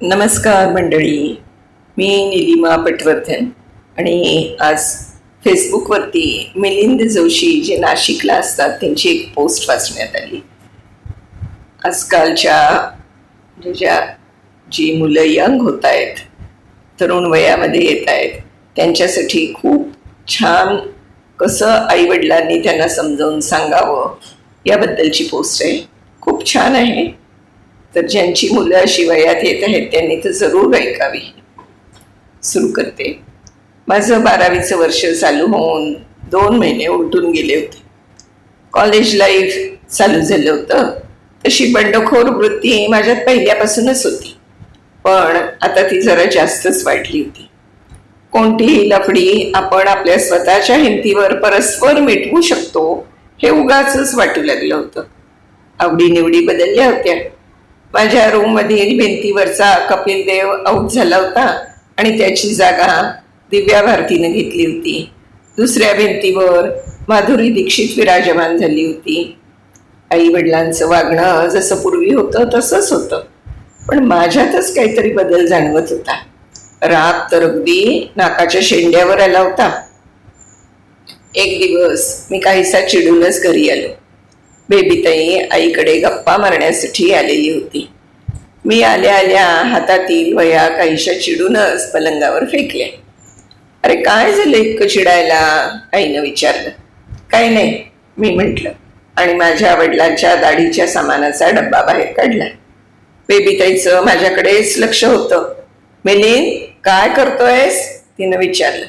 नमस्कार मंडळी. मी निलिमा पटवर्धन आणि आज फेसबुकवरती मिलिंद जोशी जे नाशिकला असतात त्यांची एक पोस्ट वाचण्यात आली. आजकालच्या जी मुलं यंग होत आहेत, तरुण वयामध्ये येत आहेत, त्यांच्यासाठी खूप छान कसं आईवडिलांनी त्यांना समजावून सांगावं याबद्दलची पोस्ट आहे. खूप छान आहे. तर ज्यांची मुलं अशी वयात येत आहेत त्यांनी तर जरूर ऐकावी. सुरू करते. माझं 12वीचं वर्ष चालू होऊन 2 महिने उलटून गेले होते. कॉलेज लाईफ चालू झालं होतं. तशी बंडखोर वृत्ती माझ्यात पहिल्यापासूनच होती, पण आता ती जरा जास्तच वाढली होती. कोणतीही लफडी आपण आपल्या स्वतःच्या हिमतीवर परस्पर मिटवू शकतो हे उगाचच वाटू लागलं होतं. आवडीनिवडी बदलल्या होत्या. माझ्या रूममधील भिंतीवरचा कपिल देव आऊट झाला होता आणि त्याची जागा दिव्या भारतीनं घेतली होती. दुसऱ्या भिंतीवर माधुरी दीक्षित विराजमान झाली होती. आई वडिलांचं वागणं जसं पूर्वी होतं तसंच होतं, पण माझ्यातच काहीतरी बदल जाणवत होता. राग तर अगदी नाकाच्या शेंड्यावर आला होता. एक दिवस मी काहीसा चिडूनच घरी आलो. बेबीताई आईकडे गप्पा मारण्यासाठी आलेली होती. मी आल्या आल्या हातातील वया काहीशा चिडूनच पलंगावर फेकल्या. अरे काय झालं इतकं चिडायला, आईनं विचारलं. काही नाही, मी म्हटलं आणि माझ्या वडिलांच्या दाढीच्या सामानाचा डब्बा बाहेर काढला. बेबीताईचं माझ्याकडेच लक्ष होतं. मिलिंद काय करतोयस, तिनं विचारलं.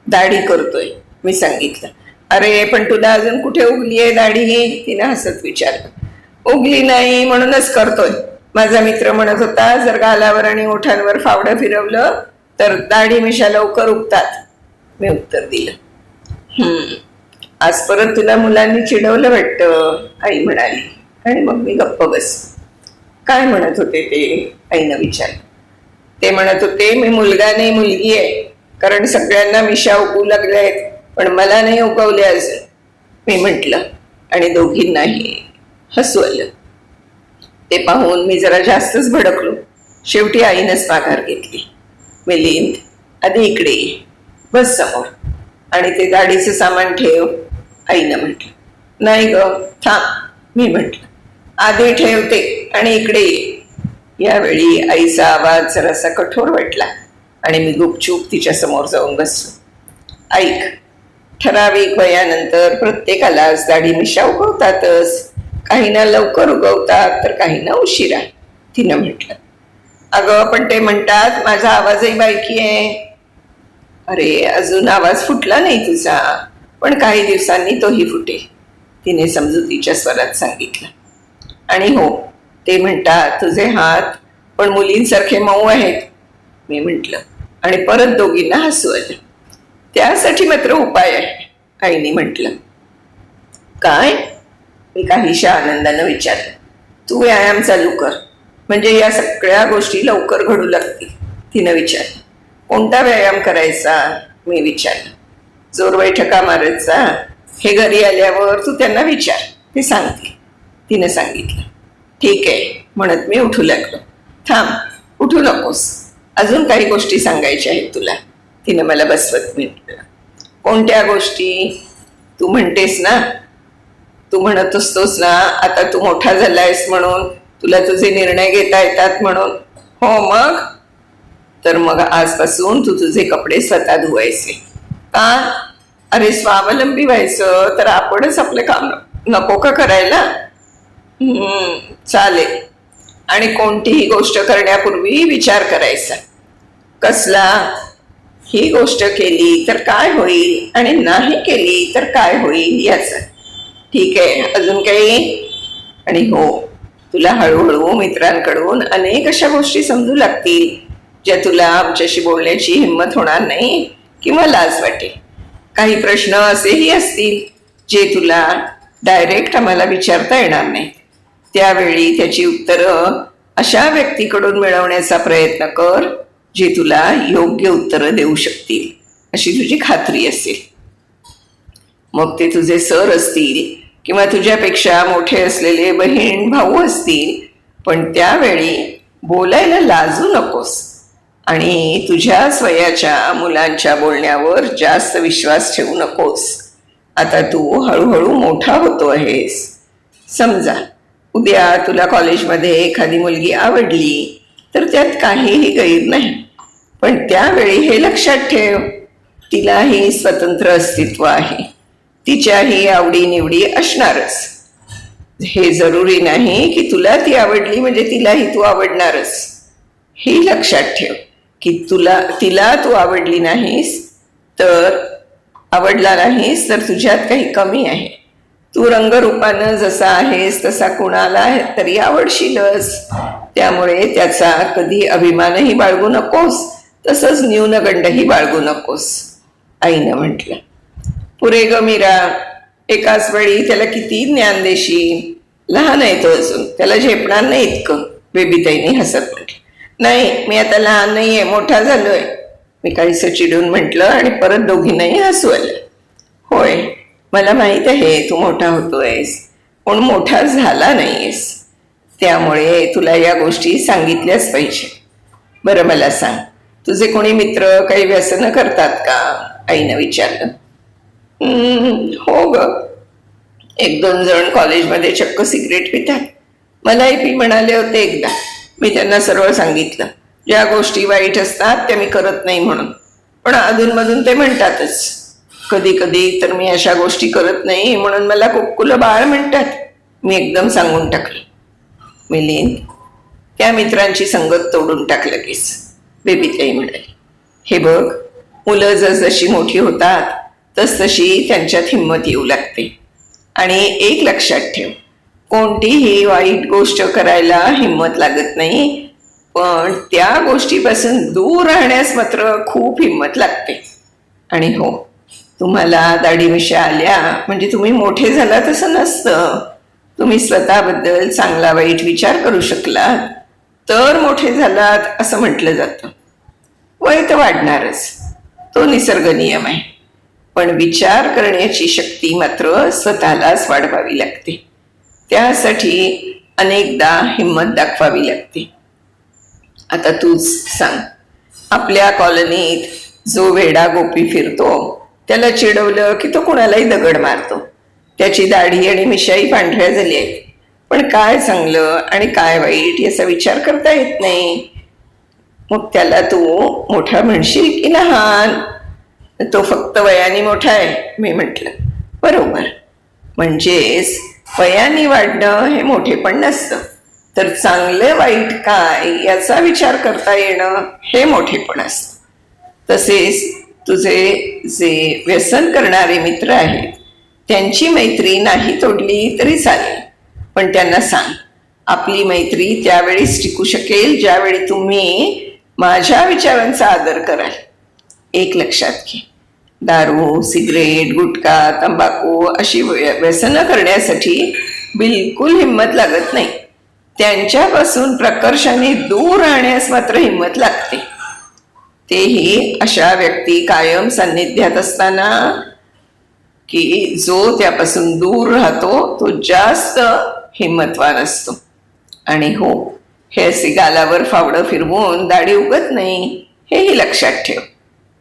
दाढी करतोय, मी सांगितलं. अरे पण तुला अजून कुठे उगली आहे दाढी, तिने हसत विचारलं. उगली नाही म्हणूनच करतोय. माझा मित्र म्हणत होता जर गालावर आणि ओठांवर फावडं फिरवलं तर दाढी मिशा लवकर उगतात, मी उत्तर दिलं. आज परत तुला मुलांनी चिडवलं वाटतं, आई म्हणाली आणि मग मी गप्प बस. काय म्हणत होते ते, आईनं विचारलं. ते म्हणत होते मी मुलगा नाही मुलगी आहे, कारण सगळ्यांना मिशा उगू लागल्या आहेत पण मला नाही उगवले अजून, मी म्हटलं आणि दोघींनाही हसू आलं. ते पाहून मी जरा जास्तच भडकलो. शेवटी आईनंच माघार घेतली. मिलिंद आधी इकडे ये, बस समोर आणि ते दाढीचं सामान ठेव, आईनं म्हटलं. नाही ग थांब, मी म्हटलं. आधी ठेवते आणि इकडे ये. यावेळी आईचा आवाज जरासा कठोर वाटला आणि मी गुपचूप तिच्या समोर जाऊन बसलो. ऐक, ठराविक वयानंतर प्रत्येकालाच दाढी मिशा उगवतातच. काहींना लवकर उगवतात तर काहींना उशिरा, तिनं म्हटलं. अगं पण ते म्हणतात माझा आवाजही बायकी आहे. अरे अजून आवाज फुटला नाही तुझा, पण काही दिवसांनी तोही फुटेल, तिने समजुतीच्या स्वरात सांगितलं. आणि हो, ते म्हणतात तुझे हात पण मुलींसारखे मऊ आहेत, मी म्हटलं आणि परत दोघींना हसू आलं. त्यासाठी मात्र उपाय आहे, आईने म्हटलं. काय, मी काहीशा आनंदानं विचारलं. तू व्यायाम चालू कर, म्हणजे या सगळ्या गोष्टी लवकर घडू लागतील, तिनं विचारलं. कोणता व्यायाम करायचा, मी विचारलं. जोर बैठका मारायचा, हे घरी आल्यावर तू त्यांना विचार, ते सांगतील, तिनं सांगितलं. ठीक आहे म्हणत मी उठू लागलो. थांब, उठू नकोस, अजून काही गोष्टी सांगायच्या आहेत तुला, तिनं मला बसवत म्हटलं. कोणत्या गोष्टी, तू म्हणतेस ना, तू म्हणत असतोस ना आता तू मोठा झालायस म्हणून तुला तुझे निर्णय घेता येतात म्हणून. हो मग, तर मग आजपासून तू तुझे कपडे स्वतः धुवायचे. का, अरे स्वावलंबी व्हायचं तर आपणच आपले काम नको का करायला. चालेल, आणि कोणतीही गोष्ट करण्यापूर्वी विचार करायचा. कसला, ही गोष्ट केली तर काय होईल आणि नाही केली तर काय होईल याचा. ठीक आहे, अजून काही. आणि हो, तुला हळूहळू मित्रांकडून अनेक अशा गोष्टी समजू लागतील ज्या तुला आमच्याशी बोलण्याची हिंमत होणार नाही किंवा लाज वाटेल. काही प्रश्न असेही असतील जे तुला डायरेक्ट आम्हाला विचारता येणार नाही. त्यावेळी त्याची उत्तरं अशा व्यक्तीकडून मिळवण्याचा प्रयत्न कर जे तुला योग्य उत्तरं देऊ शकतील अशी तुझी खात्री असेल. मग ते तुझे सर असतील किंवा तुझ्यापेक्षा मोठे असलेले बहीण भाऊ असतील, पण त्यावेळी बोलायला लाजू नकोस आणि तुझ्याच वयाच्या मुलांच्या बोलण्यावर जास्त विश्वास ठेवू नकोस. आता तू हळूहळू मोठा होतो आहेस. समजा उद्या तुला कॉलेजमध्ये एखादी मुलगी आवडली तर त्यात काहीही गैर नाही. पण त्यावेळी हे लक्षात ठेव, तिलाही स्वतंत्र अस्तित्व आहे. तिच्याही आवडीनिवडी असणारच. हे जरुरी नाही की तुला ती आवडली म्हणजे तिलाही तू आवडणारच. हे लक्षात ठेव की तिला तू आवडला नाहीस तर तुझ्यात काही कमी आहे. तू रंगरूपानं जसा आहेस तसा कुणाला तरी आवडशीलच. त्यामुळे त्याचा कधी अभिमानही बाळगू नकोस, तसंच न्यूनगंडही बाळगू नकोस. आईनं म्हटलं. पुरे ग मीरा, एकाच वेळी त्याला किती ज्ञान देशील? लहान आहे तो अजून, त्याला झेपणार नाही इतकं. बेबीताईने हसत म्हटलं. नाही, मी आता लहान नाहीये, मोठा झालोय. मी काहीसं चिडून म्हटलं आणि परत दोघींनाही हसू आलं. होय, मला माहित आहे तू मोठा होतोयस, पण मोठा झाला नाहीयेस. त्यामुळे तुला या गोष्टी सांगितल्याच पाहिजे. बरं मला सांग, तुझे कोणी मित्र काही व्यसनं करतात का? आईनं विचारलं. हो ग, 1-2 जण कॉलेजमध्ये चक्क सिगरेट पितात. मलाही पी म्हणाले होते एकदा. मी त्यांना सरळ सांगितलं, ज्या गोष्टी वाईट असतात त्या मी करत नाही म्हणून. पण अधूनमधून ते म्हणतातच. कधी कधी तर मी अशा गोष्टी करत नाही म्हणून मला कुक्कुलं बाळ म्हणतात. मी एकदम सांगून टाकलं. मिलिंद, त्या मित्रांची संगत तोडून टाक लगेच. बेबीताई म्हणाली. हे बघ, मुलं जसजशी मोठी होतात तसतशी त्यांच्यात हिंमत येऊ लागते. आणि एक लक्षात ठेव, कोणतीही वाईट गोष्ट करायला हिंमत लागत नाही, पण त्या गोष्टीपासून दूर राहण्यास मात्र खूप हिंमत लागते. आणि हो, तुम्हाला दाढी-मिशा आल्या म्हणजे तुम्ही मोठे झालात असं नसतं. तुम्ही स्वतःबद्दल चांगला वाईट विचार करू शकलात तर मोठे झालात असं म्हटलं जातं. वय तर वाढणारच, तो निसर्ग नियम आहे. पण विचार करण्याची शक्ती मात्र स्वतःलाच वाढवावी लागते. त्यासाठी अनेकदा हिंमत दाखवावी लागते. आता तूच सांग, आपल्या कॉलनीत जो वेडा गोपी फिरतो त्याला चिडवलं की तो कुणालाही दगड मारतो. त्याची दाढी आणि मिशाई पांढऱ्या झाली आहेत, पण काय चांगलं आणि काय वाईट याचा विचार करता येत नाही. मग त्याला तू मोठा म्हणशील की लहान? तो फक्त वयाने मोठा आहे. मी म्हटलं. बरोबर, म्हणजेच वयाने वाढणं हे मोठेपण नसतं, तर चांगलं वाईट काय याचा विचार करता येणं हे मोठेपण असतं. तसेच तुझे जे व्यसन करणारे मित्र आहेत त्यांची मैत्री नाही तोडली तरी चालेल, पण त्यांना सांग, आपली मैत्री त्यावेळीच टिकू शकेल ज्यावेळी तुम्ही माझ्या विचारांचा आदर कराल. एक लक्षात घे, दारू, सिगरेट, गुटखा, तंबाखू अशी व्यसनं करण्यासाठी बिलकुल हिंमत लागत नाही. त्यांच्यापासून प्रकर्षाने दूर राहण्यास मात्र हिंमत लागते. तेही अशा व्यक्ती कायम सान्निध्यात असताना, की जो त्यापासून दूर राहतो तो जास्त हिंमतवान असतो. आणि हो, हे असे गालावर फावडं फिरवून दाढी उगत नाही, हेही लक्षात ठेव.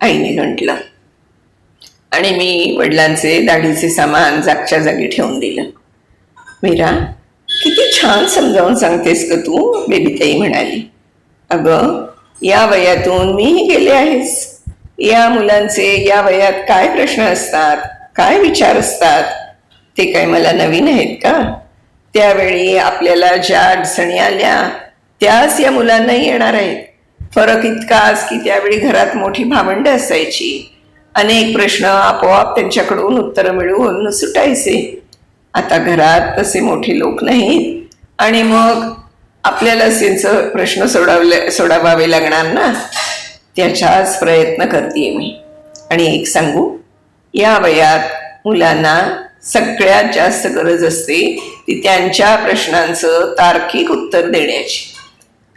आईने म्हटलं. आणि मी वडिलांचे दाढीचे सामान जागच्या जागी ठेवून दिलं. मीरा, किती छान समजावून सांगतेस ग तू, बेबीताई म्हणाली. अगं, या वयातून मीही गेले आहेस. या मुलांचे या वयात काय प्रश्न असतात, काय विचार असतात ते काय मला नवीन आहेत का? त्यावेळी आपल्याला ज्या अडचणी आल्या त्याच या मुलांनाही येणार आहेत. फरक इतकाच की त्यावेळी घरात मोठी भावंडं असायची. अनेक प्रश्न आपोआप त्यांच्याकडून उत्तरं मिळवून सुटायचे. आता घरात तसे मोठे लोक नाहीत आणि मग आपल्यालाच त्यांचं प्रश्न सोडवावे लागणार ना. त्याचाच प्रयत्न करते मी. आणि एक सांगू, या वयात मुलांना सगळ्यात जास्त गरज असते ती त्यांच्या प्रश्नांचं तार्किक उत्तर देण्याची.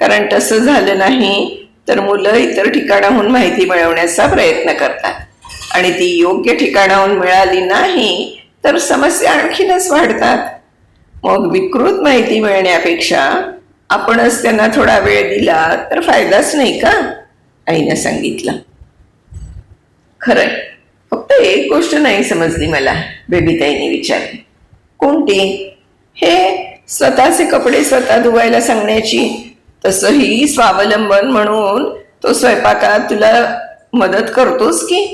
कारण तसं झालं नाही तर मुलं इतर ठिकाणाहून माहिती मिळवण्याचा प्रयत्न करतात आणि ती योग्य ठिकाणाहून मिळाली नाही तर समस्या आणखीनच वाढतात. मग विकृत माहिती मिळण्यापेक्षा आपणच त्यांना थोडा वेळ दिला तर फायदाच नाही का, आईनं सांगितलं. खरंय, फक्त एक गोष्ट नाही समजली मला, बेबीताईने विचारली. कोणती? हे स्वतःचे कपडे स्वतः धुवायला सांगण्याची. तसंही स्वावलंबन म्हणून तो स्वयंपाकात तुला मदत करतोस की.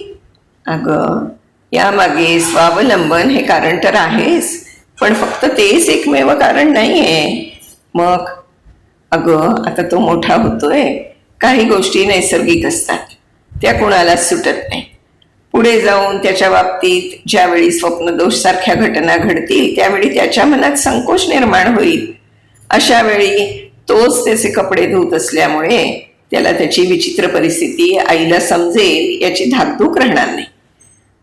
अगं, यामागे स्वावलंबन हे कारण तर आहेच, पण फक्त तेच एकमेव कारण नाहीये. मग अगं, आता तो मोठा होतोय, काही गोष्टी नैसर्गिक असतात, त्या कुणालाच सुटत नाही. पुढे जाऊन त्याच्या बाबतीत ज्यावेळी स्वप्नदोष सारख्या घटना घडतील त्यावेळी त्याच्या मनात संकोच निर्माण होईल. अशा वेळी तोच त्याचे कपडे धुत असल्यामुळे त्याला त्याची विचित्र परिस्थिती आईला समजेल याची धाकधूक राहणार नाही.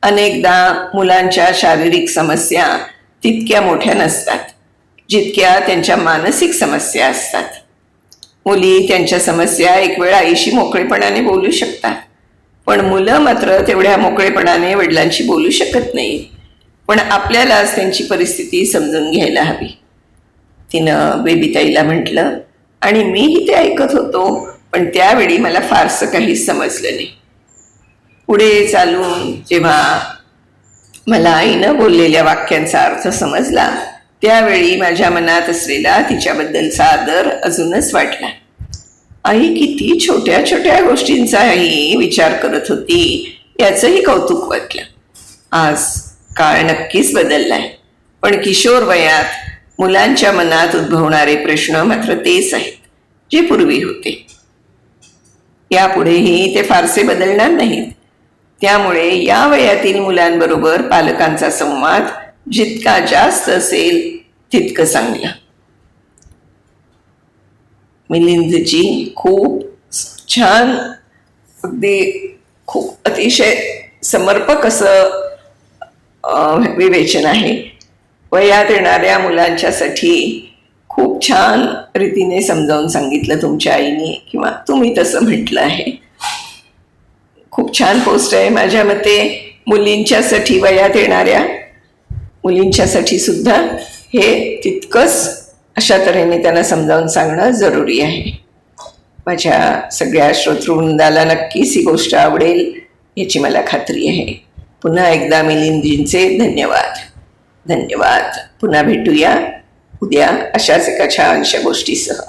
अनेकदा मुलांच्या शारीरिक समस्या तितक्या मोठ्या नसतात जितक्या त्यांच्या मानसिक समस्या असतात. मुली त्यांच्या समस्या एक वेळ आईशी मोकळेपणाने बोलू शकतात, पण मुलं मात्र तेवढ्या मोकळेपणाने वडिलांशी बोलू शकत नाही. पण आपल्यालाच त्यांची परिस्थिती समजून घ्यायला हवी, तिनं बेबीताईला म्हटलं. आणि मीही ते ऐकत होतो, पण त्यावेळी मला फारसं काही समजलं नाही. पुढे चालून जेव्हा मला आईनं बोललेल्या वाक्यांचा अर्थ समजला त्यावेळी माझ्या मनात असलेला तिच्याबद्दलचा आदर अजूनच वाटला. आई किती छोट्या छोट्या गोष्टींचाही विचार करत होती याचंही कौतुक वाटलं. आज काळ नक्कीच बदललाय, पण किशोर वयात मुलांच्या मनात उद्भवणारे प्रश्न मात्र तेच आहेत जे पूर्वी होते. यापुढेही ते फारसे बदलणार नाहीत. त्यामुळे या वयातील मुलांबरोबर पालकांचा संवाद जितका जास्त असेल तितकं चांगलं. मिलिंदजी खूप छान, अगदी खूप अतिशय समर्पक असं विवेचन आहे. वयात येणाऱ्या मुलांच्यासाठी खूप छान रीतीने समजावून सांगितलं तुमच्या आईने, किंवा तुम्ही तसं म्हटलं आहे. खूप छान पोस्ट आहे. माझ्या मते मुलींच्यासाठी, वयात येणाऱ्या मुलींच्यासाठी सुद्धा हे तितकंच अशा तऱ्हेने त्यांना समजावून सांगणं जरुरी आहे. माझ्या सगळ्या श्रोतृवृंदाला नक्कीच ही गोष्ट आवडेल याची मला खात्री आहे. पुन्हा एकदा मिलिंदजींचे धन्यवाद. धन्यवाद. पुन्हा भेटूया उद्या अशाच एका छानशा गोष्टीसह.